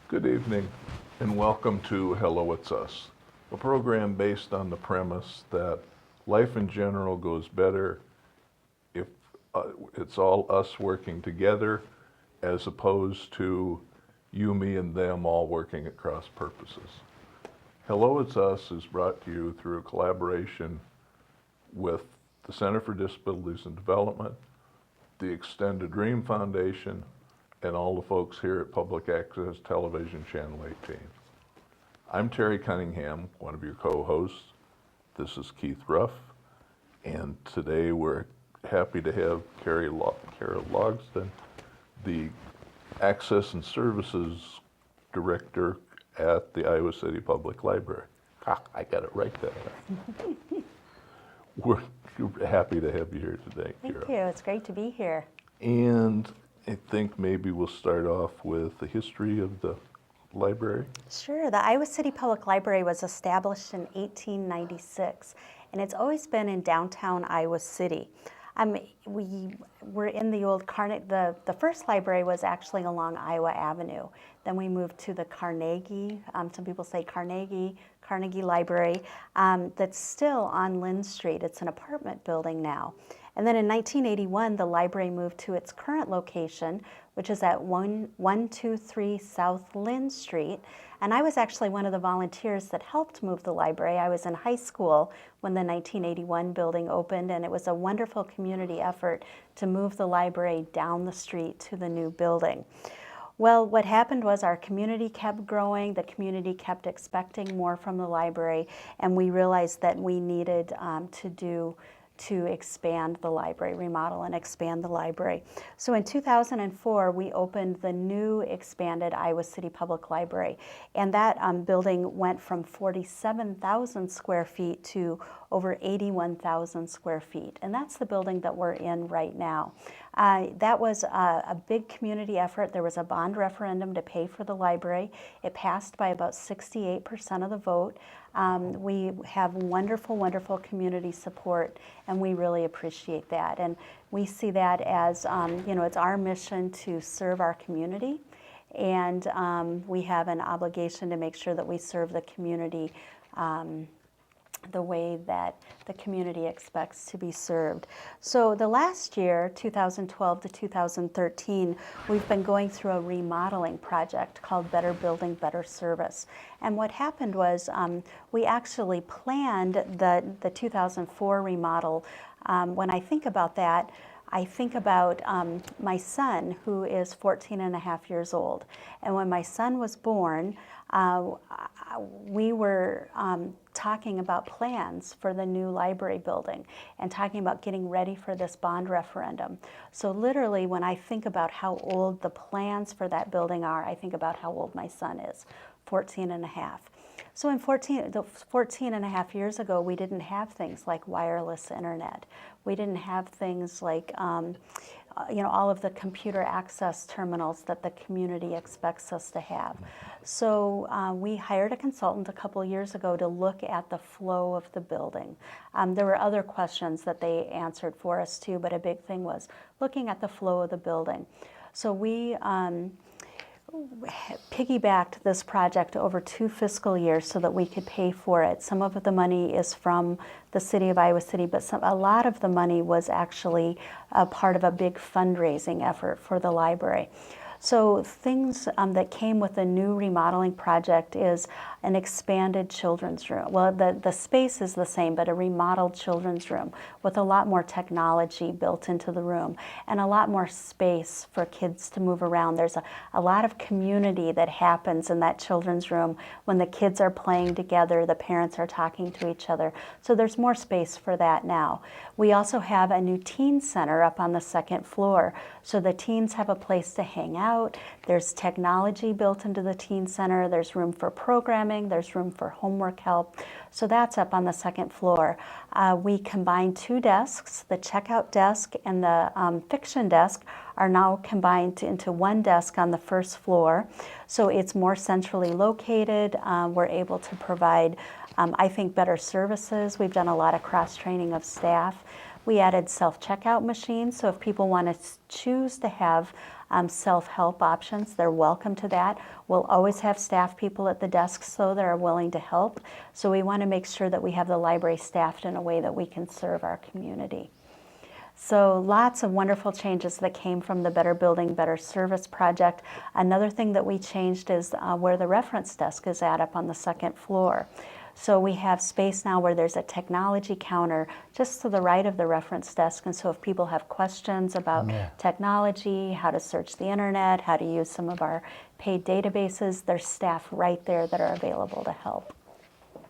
Good evening and welcome to Hello It's Us, a program based on the premise that life in general goes better if it's all us working together as opposed to you, me, and them all working at cross purposes. Hello It's Us is brought to you through a collaboration with the Center for Disabilities and Development, the Extended Dream Foundation, and all the folks here at Public Access Television Channel 18. I'm Terry Cunningham, one of your co-hosts. This is Keith Ruff, and today we're happy to have Carol Logsden, the Access and Services Director at the Iowa City Public Library. I got it right that time. We're happy to have you here today, Carol. Thank you. It's great to be here. And I think maybe we'll start off with the history of the library. Sure. The Iowa City Public Library was established in 1896, and it's always been in downtown Iowa City. We were in the old the first library was actually along Iowa Avenue. Then we moved to the Carnegie, some people say Carnegie Library, that's still on Lynn Street. It's an apartment building now. And then in 1981, the library moved to its current location, which is at 123 South Lynn Street. And I was actually one of the volunteers that helped move the library. I was in high school when the 1981 building opened, and it was a wonderful community effort to move the library down the street to the new building. Well, what happened was our community kept growing, the community kept expecting more from the library, and we realized that we needed to expand the library, remodel and expand the library. So in 2004, we opened the new expanded Iowa City Public Library, and that building went from 47,000 square feet to over 81,000 square feet, and that's the building that we're in right now. That was a big community effort. There was a bond referendum to pay for the library. It passed by about 68% of the vote. We have wonderful, wonderful community support, and we really appreciate that. And we see that as, it's our mission to serve our community, and we have an obligation to make sure that we serve the community the way that the community expects to be served. So the last year, 2012 to 2013, we've been going through a remodeling project called Better Building, Better Service. And what happened was we actually planned the 2004 remodel. When I think about that, I think about my son, who is 14 and a half years old. And when my son was born, we were talking about plans for the new library building and talking about getting ready for this bond referendum. So literally, when I think about how old the plans for that building are, I think about how old my son is, 14 and a half. So 14 and a half years ago, we didn't have things like wireless internet. We didn't have things like all of the computer access terminals that the community expects us to have. So we hired a consultant a couple years ago to look at the flow of the building. There were other questions that they answered for us too, but a big thing was looking at the flow of the building. So we piggybacked this project over 2 fiscal years so that we could pay for it. Some of the money is from the city of Iowa City, but a lot of the money was actually a part of a big fundraising effort for the library. So things that came with the new remodeling project is an expanded children's room. Well, the space is the same, but a remodeled children's room with a lot more technology built into the room and a lot more space for kids to move around. There's a lot of community that happens in that children's room when the kids are playing together, the parents are talking to each other. So there's more space for that now. We also have a new teen center up on the 2nd floor. So the teens have a place to hang out. There's technology built into the teen center. There's room for programming. There's room for homework help. So that's up on the 2nd floor. We combined 2 desks. The checkout desk and the fiction desk are now combined into 1 desk on the 1st floor. So it's more centrally located. We're able to provide, I think, better services. We've done a lot of cross-training of staff. We added self-checkout machines, so if people want to choose to have self-help options. They're welcome to that. We'll always have staff people at the desks though that are willing to help. So we want to make sure that we have the library staffed in a way that we can serve our community. So lots of wonderful changes that came from the Better Building, Better Service project. Another thing that we changed is where the reference desk is at up on the second floor. So we have space now where there's a technology counter just to the right of the reference desk. And so if people have questions about technology, how to search the internet, how to use some of our paid databases, there's staff right there that are available to help.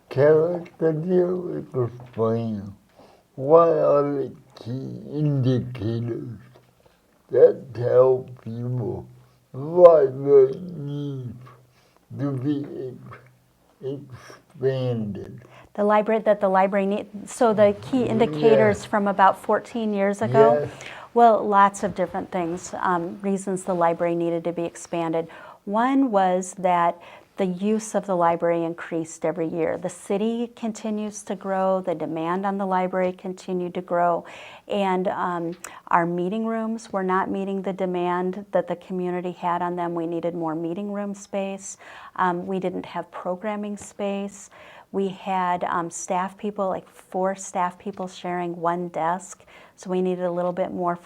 Kara, could you explain what are the key indicators that tell people library needs to be expanded? The library needs, so the key indicators from about 14 years ago? Yes. Well, lots of different things, reasons the library needed to be expanded. One was that the use of the library increased every year. The city continues to grow, the demand on the library continued to grow, and our meeting rooms were not meeting the demand that the community had on them. We needed more meeting room space. We didn't have programming space. We had staff people, like 4 staff people sharing one desk. So we needed a little bit more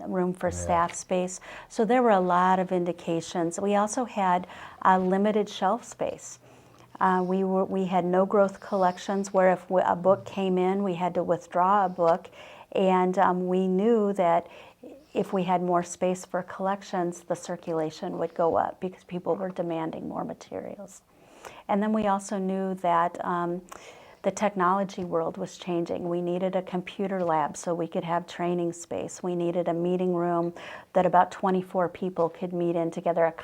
room for staff space. So there were a lot of indications. We also had limited shelf space. We had no growth collections where if a book came in, we had to withdraw a book. And we knew that if we had more space for collections, the circulation would go up because people were demanding more materials. And then we also knew that the technology world was changing. We needed a computer lab so we could have training space. We needed a meeting room that about 24 people could meet in together,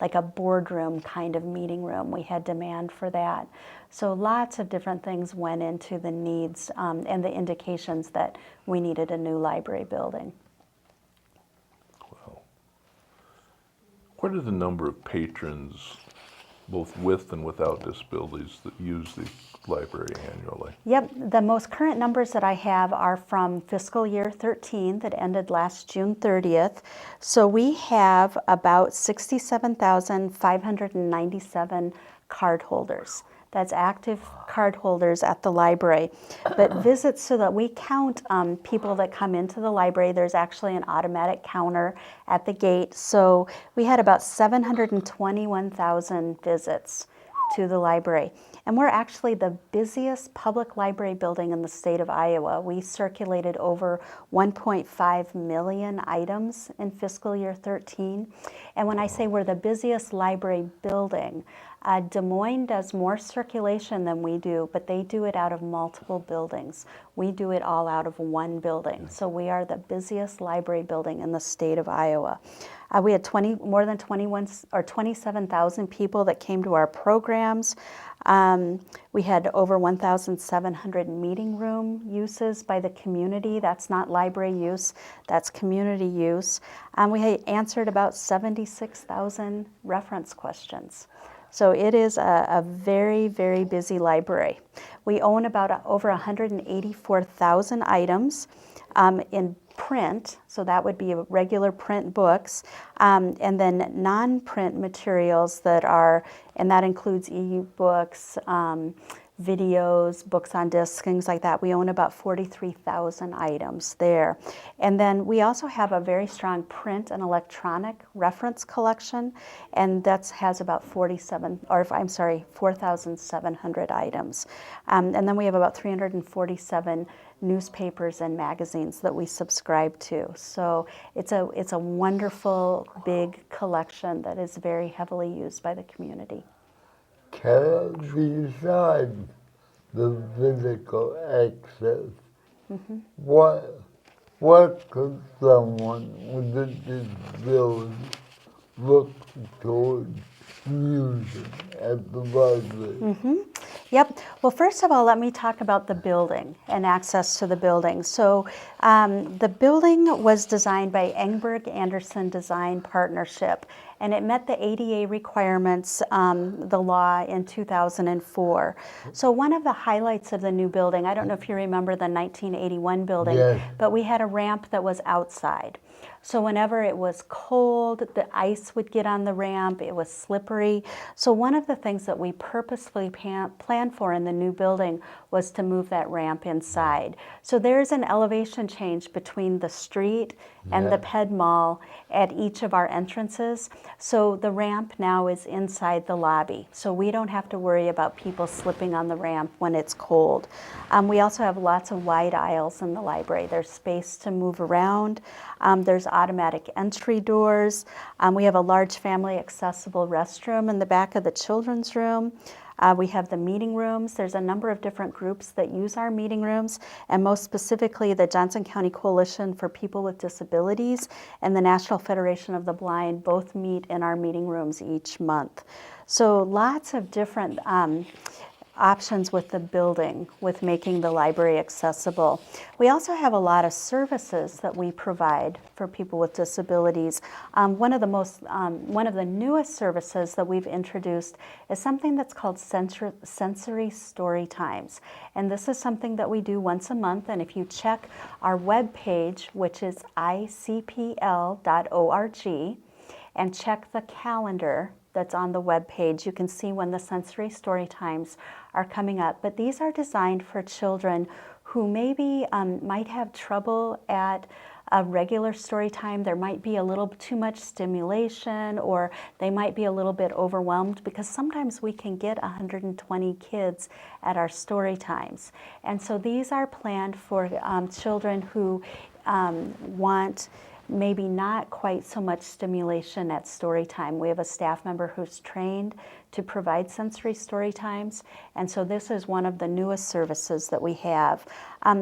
like a boardroom kind of meeting room. We had demand for that. So lots of different things went into the needs and the indications that we needed a new library building. Wow. What are the number of patrons, both with and without disabilities, that use the library annually? Yep, the most current numbers that I have are from fiscal year 13 that ended last June 30th. So we have about 67,597 card holders. That's active card holders at the library. But visits, so that we count people that come into the library, there's actually an automatic counter at the gate. So we had about 721,000 visits to the library. And we're actually the busiest public library building in the state of Iowa. We circulated over 1.5 million items in fiscal year 13. And when I say we're the busiest library building, Des Moines does more circulation than we do, but they do it out of multiple buildings. We do it all out of one building. So we are the busiest library building in the state of Iowa. We had more than 27,000 people that came to our programs. We had over 1,700 meeting room uses by the community. That's not library use, that's community use. We had answered about 76,000 reference questions. So it is a very, very busy library. We own about over 184,000 items in print, so that would be regular print books, and then non-print materials that are, and that includes e-books, videos, books on disc, things like that. We own about 43,000 items there. And then we also have a very strong print and electronic reference collection, and that has about 4,700 items. And then we have about 347 newspapers and magazines that we subscribe to. So it's a wonderful big collection that is very heavily used by the community. Besides the physical access, what could someone with a disability look towards using at the library? Yep. Well, first of all, let me talk about the building and access to the building. So the building was designed by Engberg Anderson Design Partnership, and it met the ADA requirements, the law in 2004. So one of the highlights of the new building, I don't know if you remember the 1981 building, Yes. but we had a ramp that was outside. So whenever it was cold, the ice would get on the ramp, it was slippery. So one of the things that we purposefully planned for in the new building was to move that ramp inside. So there's an elevation change between the street and the Yeah. Ped Mall at each of our entrances. So the ramp now is inside the lobby. So we don't have to worry about people slipping on the ramp when it's cold. We also have lots of wide aisles in the library. There's space to move around. There's automatic entry doors. We have a large family accessible restroom in the back of the children's room. We have the meeting rooms. There's a number of different groups that use our meeting rooms, and most specifically the Johnson County Coalition for People with Disabilities and the National Federation of the Blind both meet in our meeting rooms each month. So lots of different options with the building, with making the library accessible. We also have a lot of services that we provide for people with disabilities. One of the newest services that we've introduced is something that's called sensory story times. And this is something that we do once a month. And if you check our webpage, which is ICPL.org, and check the calendar that's on the web page, you can see when the sensory story times are coming up. But these are designed for children who maybe might have trouble at a regular story time. There might be a little too much stimulation, or they might be a little bit overwhelmed, because sometimes we can get 120 kids at our story times. And so these are planned for children who want maybe not quite so much stimulation at story time. We have a staff member who's trained to provide sensory story times, and so this is one of the newest services that we have.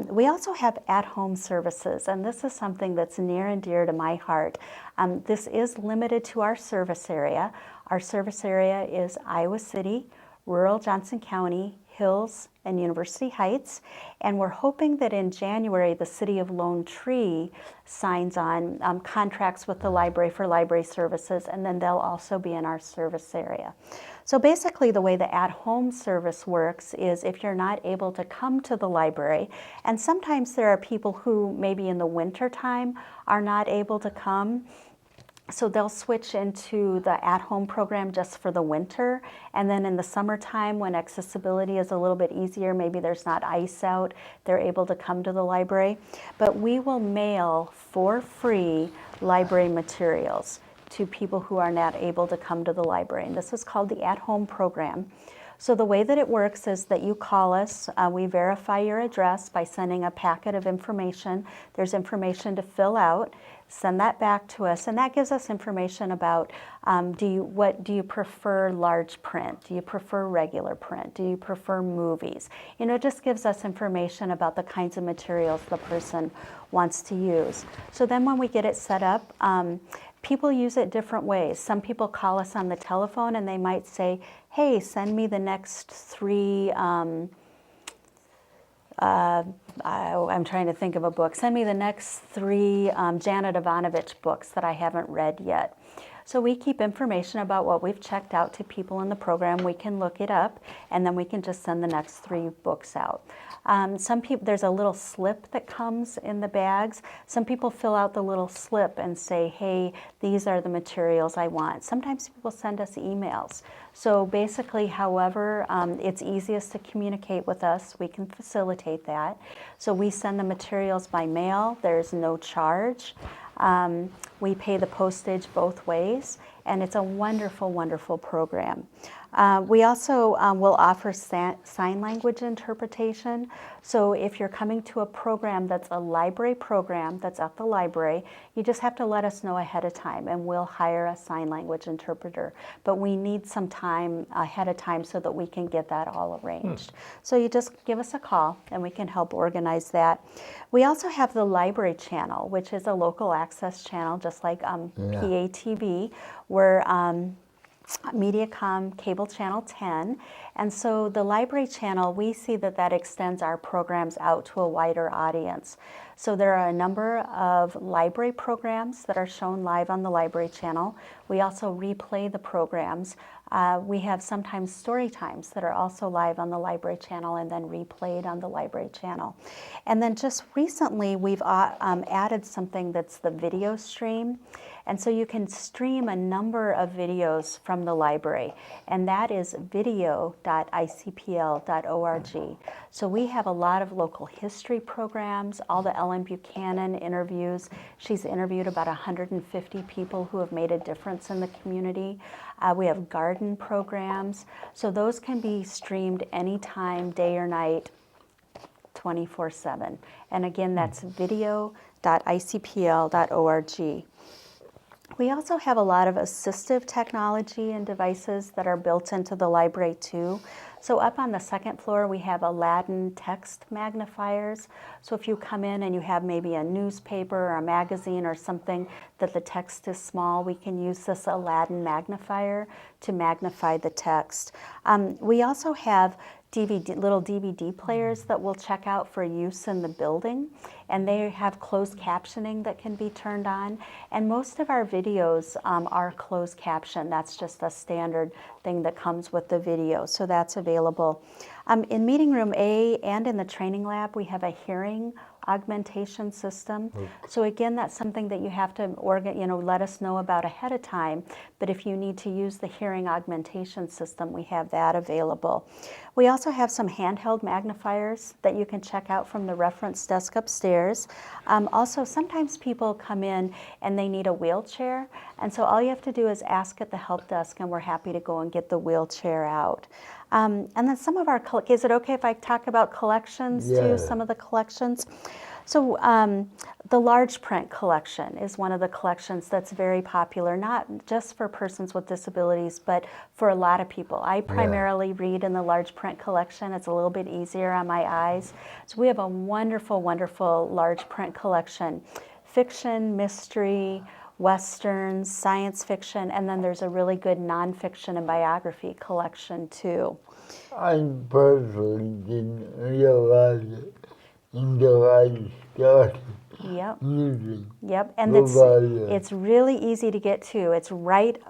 We also have at-home services, and this is something that's near and dear to my heart. This is limited to our service area. Our service area is Iowa City, rural Johnson County, Hills, and University Heights, and we're hoping that in January the City of Lone Tree signs on contracts with the library for library services, and then they'll also be in our service area. So basically the way the at-home service works is if you're not able to come to the library, and sometimes there are people who maybe in the winter time are not able to come, so they'll switch into the at-home program just for the winter, and then in the summertime when accessibility is a little bit easier, maybe there's not ice out, they're able to come to the library. But we will mail for free library materials to people who are not able to come to the library, and this is called the at-home program. So the way that it works is that you call us, we verify your address by sending a packet of information. There's information to fill out. Send that back to us, and that gives us information about do you prefer large print? Do you prefer regular print? Do you prefer movies? You know, it just gives us information about the kinds of materials the person wants to use. So then when we get it set up, people use it different ways. Some people call us on the telephone and they might say, hey, send me the next three, I'm trying to think of a book. Send me the next three Janet Ivanovich books that I haven't read yet. So we keep information about what we've checked out to people in the program. We can look it up, and then we can just send the next three books out. Some people, there's a little slip that comes in the bags. Some people fill out the little slip and say, hey, these are the materials I want. Sometimes people send us emails. So basically, however it's easiest to communicate with us, we can facilitate that. So we send the materials by mail. There's no charge. We pay the postage both ways, and it's a wonderful, wonderful program. We also will offer sign language interpretation. So if you're coming to a program that's a library program that's at the library, you just have to let us know ahead of time, and we'll hire a sign language interpreter. But we need some time ahead of time so that we can get that all arranged. So you just give us a call, and we can help organize that. We also have the library channel, which is a local access channel, just like PATV, where Mediacom cable channel 10. And so the library channel, we see that that extends our programs out to a wider audience. So there are a number of library programs that are shown live on the library channel. We also replay the programs. We have sometimes story times that are also live on the library channel and then replayed on the library channel. And then just recently we've added something that's the video stream. And so you can stream a number of videos from the library, and that is video.icpl.org. So we have a lot of local history programs, all the Ellen Buchanan interviews. She's interviewed about 150 people who have made a difference in the community. We have garden programs. So those can be streamed anytime, day or night, 24/7. And again, that's video.icpl.org. We also have a lot of assistive technology and devices that are built into the library too. So up on the second floor, we have Aladdin text magnifiers. So if you come in and you have maybe a newspaper or a magazine or something that the text is small, we can use this Aladdin magnifier to magnify the text. We also have little DVD players that we'll check out for use in the building, and they have closed captioning that can be turned on. And most of our videos are closed caption. That's just a standard thing that comes with the video, so that's available. In Meeting Room A and in the training lab, we have a hearing augmentation system. Okay. So again, that's something that you have to let us know about ahead of time. But if you need to use the hearing augmentation system, we have that available. We also have some handheld magnifiers that you can check out from the reference desk upstairs. Also, sometimes people come in and they need a wheelchair, and so all you have to do is ask at the help desk, and we're happy to go and get the wheelchair out. And then some of our, is it okay if I talk about collections too, some of the collections? So the large print collection is one of the collections that's very popular, not just for persons with disabilities, but for a lot of people. I primarily read in the large print collection. It's a little bit easier on my eyes. So we have a wonderful, wonderful large print collection. Fiction, mystery, Westerns, science fiction, and then there's a really good nonfiction and biography collection too. I personally didn't realize it until I started using. Yep, and it's really easy to get to. It's right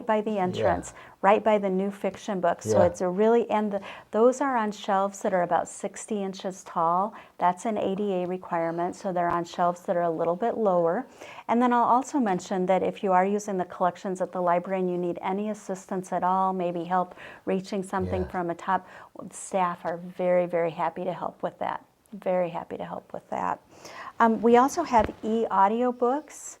by the entrance, right by the new fiction book. So it's a really, and those are on shelves that are about 60 inches tall. That's an ADA requirement, so they're on shelves that are a little bit lower. And then I'll also mention that if you are using the collections at the library and you need any assistance at all, maybe help reaching something from a top, staff are very, very happy to help with that. Very happy to help with that. We also have e-audiobooks,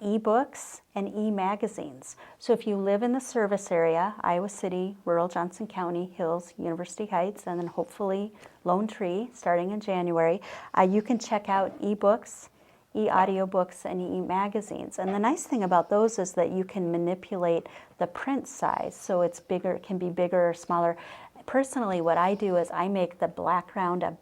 e-books, and e-magazines. So if you live in the service area, Iowa City, rural Johnson County, Hills, University Heights, and then hopefully Lone Tree starting in January, you can check out e-books, e-audiobooks, and e-magazines. And the nice thing about those is that you can manipulate the print size. So it's bigger, it can be bigger or smaller. Personally, what I do is I make the background a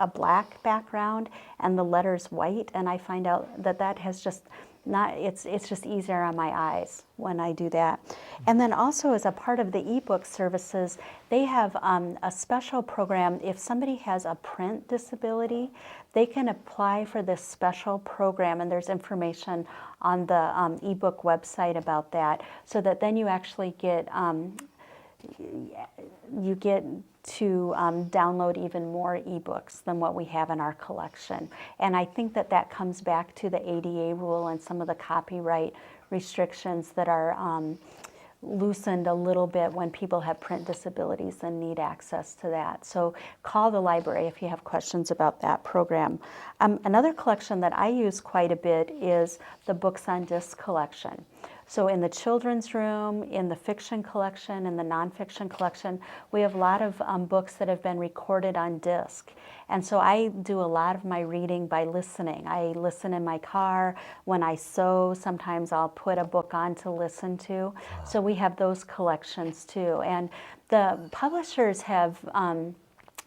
black background and the letters white, and I find out that that has just not, it's just easier on my eyes when I do that. And then also as a part of the ebook services, they have a special program. If somebody has a print disability, they can apply for this special program, and there's information on the ebook website about that, so that then you actually get to download even more ebooks than what we have in our collection. And I think that that comes back to the ADA rule and some of the copyright restrictions that are loosened a little bit when people have print disabilities and need access to that. So call the library if you have questions about that program. Another collection that I use quite a bit is the Books on Disc collection. So in the children's room, in the fiction collection, in the nonfiction collection, we have a lot of books that have been recorded on disc. And so I do a lot of my reading by listening. I listen in my car. When I sew, sometimes I'll put a book on to listen to. So we have those collections too. And the publishers have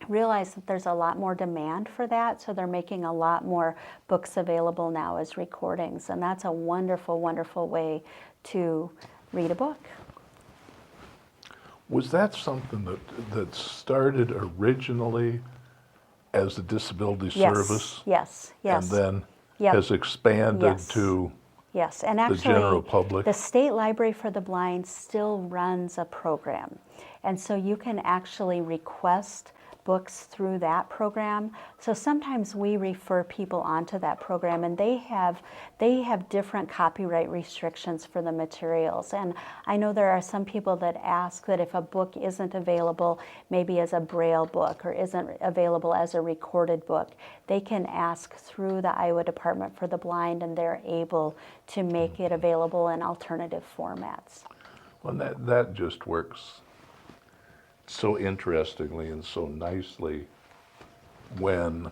realize that there's a lot more demand for that, so they're making a lot more books available now as recordings, and that's a wonderful, wonderful way to read a book. Was that something that started originally as a disability service? Yes, yes. And then Yep. has expanded Yes. to Yes, and the general actually, public? the State Library for the Blind still runs a program. And so you can actually request books through that program. So sometimes we refer people onto that program, and they have different copyright restrictions for the materials. And I know there are some people that ask that if a book isn't available, maybe as a Braille book or isn't available as a recorded book, they can ask through the Iowa Department for the Blind, and they're able to make it available in alternative formats. Well, that just works so interestingly and so nicely when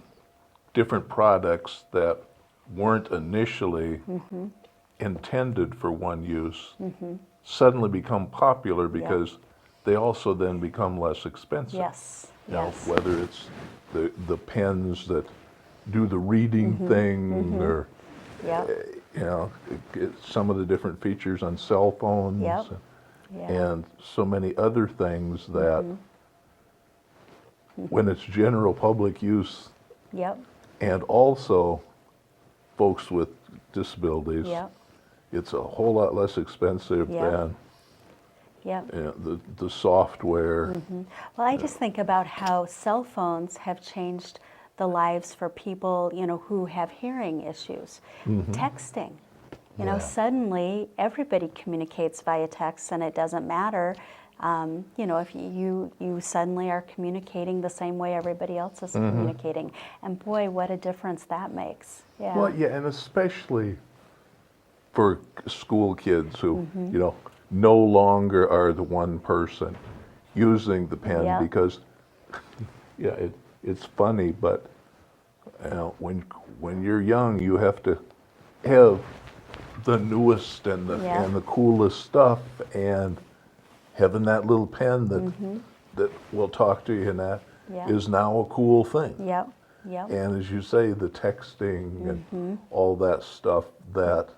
different products that weren't initially intended for one use suddenly become popular because they also then become less expensive. Yes, You know, yes. whether it's the pens that do the reading thing or Yep, you know, some of the different features on cell phones Yep. yeah. and so many other things that when it's general public use Yep, and also folks with disabilities, yep, it's a whole lot less expensive Yeah. than yep. the software. Well, I just think about how cell phones have changed the lives for people, who have hearing issues. Texting, Yeah. suddenly everybody communicates via text, and it doesn't matter, if you suddenly are communicating the same way everybody else is communicating. And boy, what a difference that makes. Yeah. Well, yeah, and especially for school kids who, no longer are the one person using the pen Yeah. because, yeah, it's funny, but when you're young, you have to have the newest and Yeah. the coolest stuff, and having that little pen that will talk to you and that Yeah. is now a cool thing. Yep, yep. And as you say, the texting and all that stuff that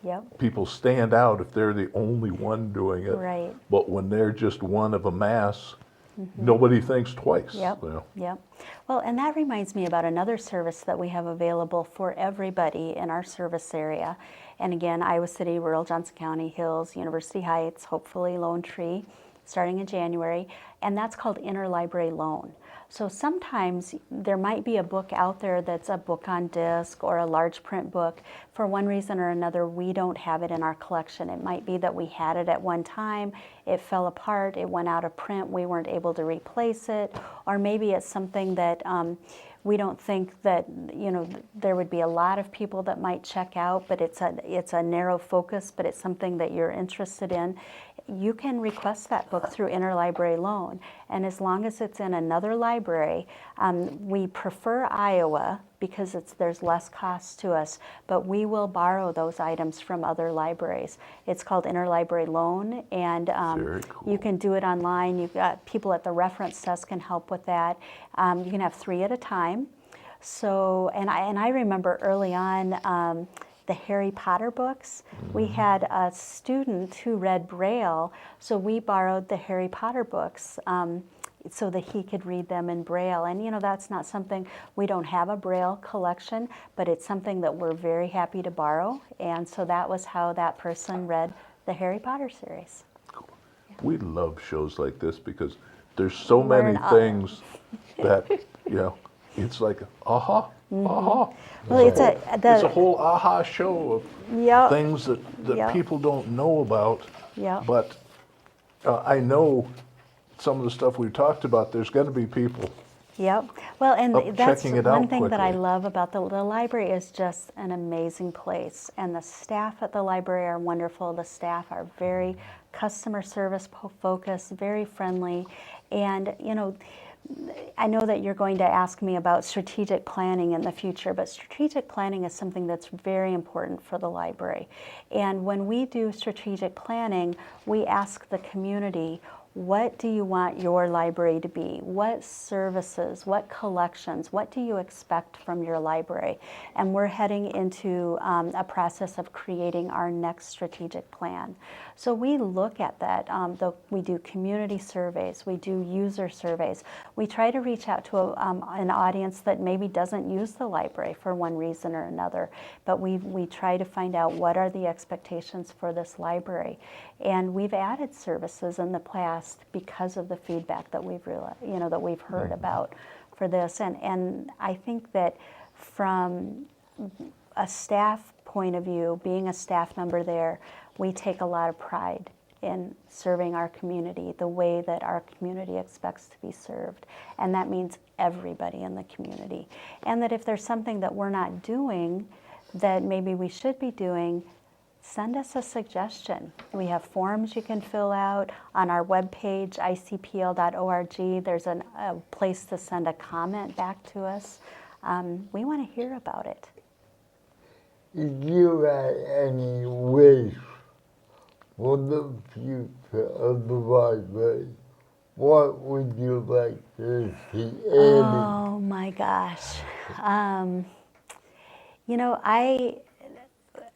Yep. people stand out if they're the only one doing it. Right. But when they're just one of a mass, nobody thinks twice. Yep, you know. yep. Well, and that reminds me about another service that we have available for everybody in our service area. And again, Iowa City, rural Johnson County, Hills, University Heights, hopefully Lone Tree, starting in January. And that's called interlibrary loan. So sometimes there might be a book out there that's a book on disc or a large print book. For one reason or another, we don't have it in our collection. It might be that we had it at one time, it fell apart, it went out of print, we weren't able to replace it, or maybe it's something that we don't think that there would be a lot of people that might check out, but it's a narrow focus, but it's something that you're interested in. You can request that book through interlibrary loan, and as long as it's in another library, we prefer Iowa because there's less cost to us, but we will borrow those items from other libraries. It's called interlibrary loan, and Very cool. you can do it online. You've got people at the reference desk can help with that. You can have 3 at a time. So, and I remember early on, the Harry Potter books. We had a student who read Braille, so we borrowed the Harry Potter books so that he could read them in Braille. And that's not something, we don't have a Braille collection, but it's something that we're very happy to borrow. And so that was how that person read the Harry Potter series. We love shows like this because there's so Learn many things that, it's like, aha, aha. Well, it's It's a whole aha show of Yep. things that Yep. people don't know about. Yep. But I know some of the stuff we've talked about, there's going to be people. Yep. Well, and Up that's checking it one out thing that I quickly. love about the library is just an amazing place. And the staff at the library are wonderful. The staff are very customer service focused, very friendly. And, I know that you're going to ask me about strategic planning in the future, but strategic planning is something that's very important for the library. And when we do strategic planning, we ask the community, What do you want your library to be? What services, what collections, what do you expect from your library? And we're heading into a process of creating our next strategic plan. So we look at that. We do community surveys, we do user surveys. We try to reach out to an audience that maybe doesn't use the library for one reason or another, but we try to find out what are the expectations for this library. And we've added services in the past because of the feedback that we've that we've heard about for this. And I think that from a staff point of view, being a staff member there, we take a lot of pride in serving our community the way that our community expects to be served. And that means everybody in the community. And that if there's something that we're not doing that maybe we should be doing, send us a suggestion. We have forms you can fill out on our webpage, icpl.org. There's a place to send a comment back to us. We want to hear about it. If you had any wish for the future of the library, what would you like to see added? Oh my gosh.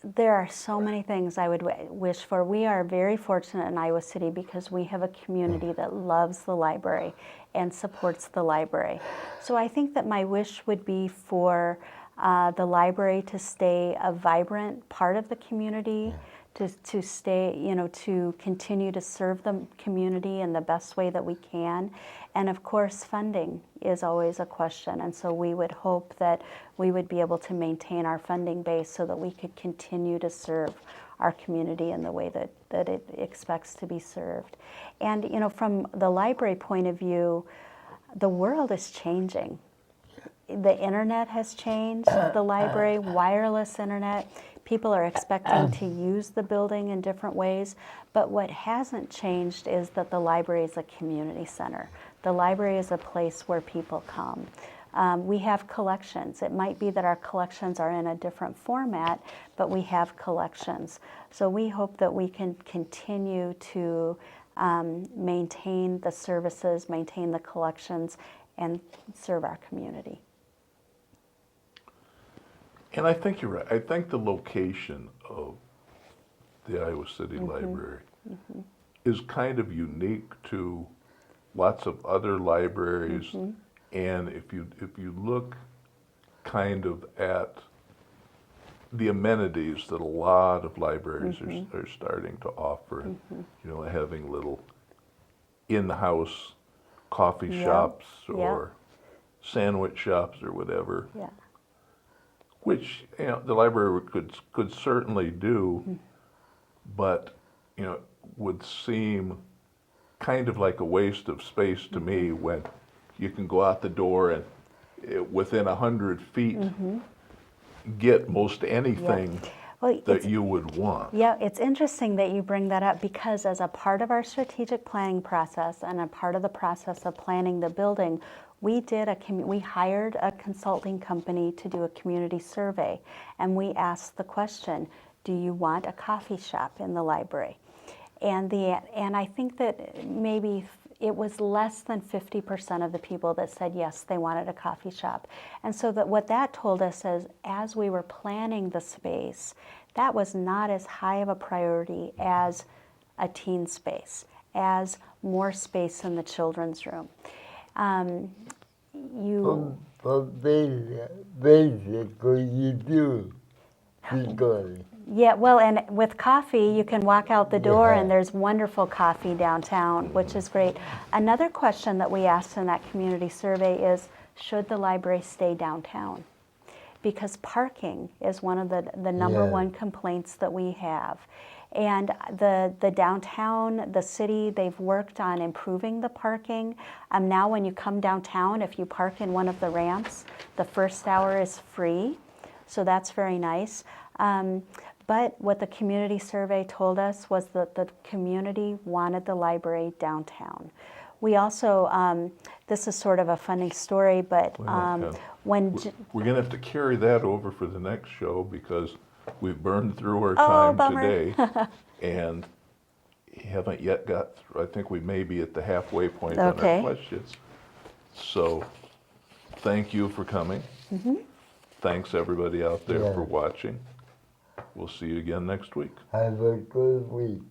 There are so many things I would wish for. We are very fortunate in Iowa City because we have a community that loves the library and supports the library. So I think that my wish would be for the library to stay a vibrant part of the community, to stay, to continue to serve the community in the best way that we can. And of course, funding is always a question. And so we would hope that we would be able to maintain our funding base so that we could continue to serve our community in the way that it expects to be served. And, from the library point of view, the world is changing. The internet has changed the library, wireless internet. People are expecting to use the building in different ways, but what hasn't changed is that the library is a community center. The library is a place where people come. We have collections. It might be that our collections are in a different format, but we have collections. So we hope that we can continue to maintain the services, maintain the collections, and serve our community. And I think you're right. I think the location of the Iowa City Library is kind of unique to lots of other libraries. And if you look kind of at the amenities that a lot of libraries are starting to offer, having little in-house coffee shops or sandwich shops or whatever. Yeah. Which the library could certainly do, but would seem kind of like a waste of space to me when you can go out the door and within 100 feet get most anything that you would want. Yeah, it's interesting that you bring that up because as a part of our strategic planning process and a part of the process of planning the building, we hired a consulting company to do a community survey, and we asked the question, do you want a coffee shop in the library? And I think that maybe it was less than 50% of the people that said yes, they wanted a coffee shop. And so what that told us is, as we were planning the space, that was not as high of a priority as a teen space, as more space in the children's room. But basically you do. Yeah, well, and with coffee, you can walk out the door and there's wonderful coffee downtown, which is great. Another question that we asked in that community survey is, should the library stay downtown? Because parking is one of the number one complaints that we have. And the downtown, the city, they've worked on improving the parking. Now when you come downtown, if you park in one of the ramps, the first hour is free. So that's very nice. But what the community survey told us was that the community wanted the library downtown. We also, this is sort of a funny story, but we're going to have to carry that over for the next show because we've burned through our time today. And haven't yet got through. I think we may be at the halfway point on Okay. our questions. So, thank you for coming. Thanks everybody out there Yeah. for watching. We'll see you again next week. Have a good week.